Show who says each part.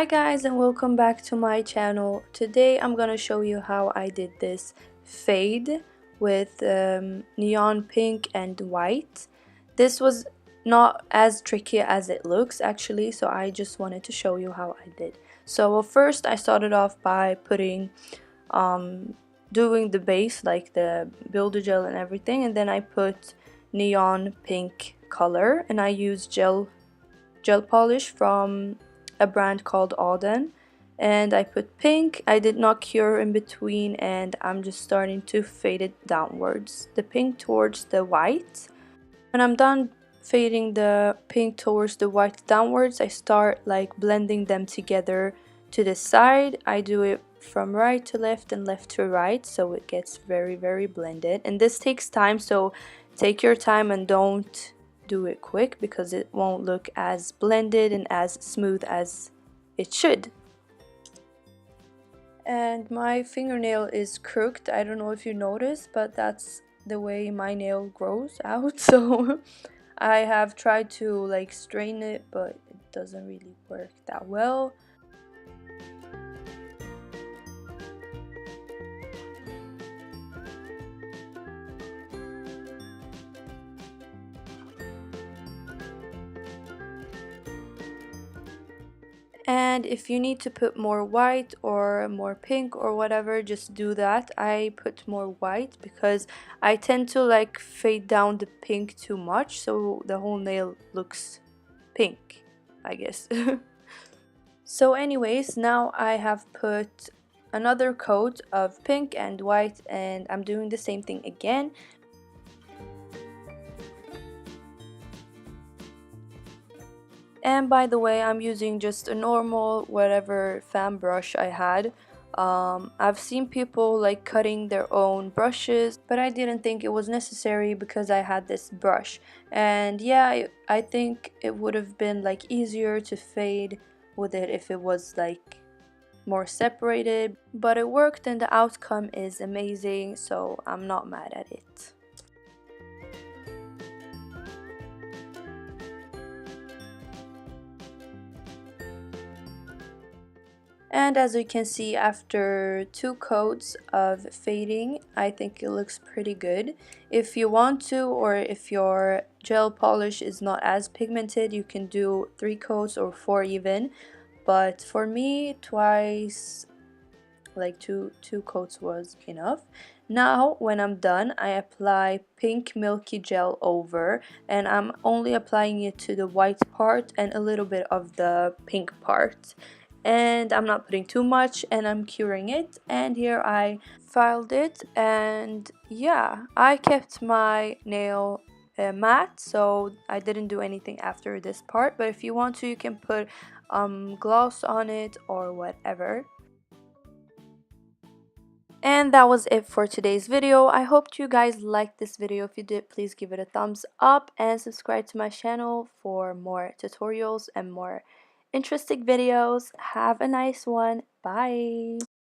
Speaker 1: Hi guys, and welcome back to my channel. Today I'm gonna show you how I did this fade with neon pink and white. This was not as tricky as it looks actually, so I just wanted to show you how I did. So first I started off by putting doing the base, like the builder gel and everything, and then I put neon pink color, and I used gel polish from a brand called Auden, and I put pink. I did not cure in between, and I'm just starting to fade it downwards, the pink towards the white. When I'm done fading the pink towards the white downwards, I start like blending them together to the side. I do it from right to left and left to right, so it gets very blended, and this takes time, so take your time and don't do it quick because it won't look as blended and as smooth as it should. And my fingernail is crooked. I don't know if you noticed, but that's the way my nail grows out. So I have tried to like straighten it, but it doesn't really work that well. And if you need to put more white or more pink or whatever, just do that. I put more white because I tend to like fade down the pink too much, so the whole nail looks pink, I guess. So anyways, now I have put another coat of pink and white, and I'm doing the same thing again. And by the way, I'm using just a normal whatever fan brush I had. I've seen people like cutting their own brushes, but I didn't think it was necessary because I had this brush. And yeah, I think it would have been like easier to fade with it if it was like more separated, but it worked and the outcome is amazing, so I'm not mad at it. And as you can see, after 2 coats of fading, I think it looks pretty good. If you want to, or if your gel polish is not as pigmented, you can do 3 coats or 4 even. But for me, twice, like two coats was enough. Now when I'm done, I apply pink milky gel over, and I'm only applying it to the white part and a little bit of the pink part, and I'm not putting too much, and I'm curing it. And here I filed it, and yeah, I kept my nail matte, so I didn't do anything after this part, but if you want to, you can put gloss on it or whatever. And that was it for today's video. I hope you guys liked this video. If you did, please give it a thumbs up and subscribe to my channel for more tutorials and more interesting videos. Have a nice one. Bye.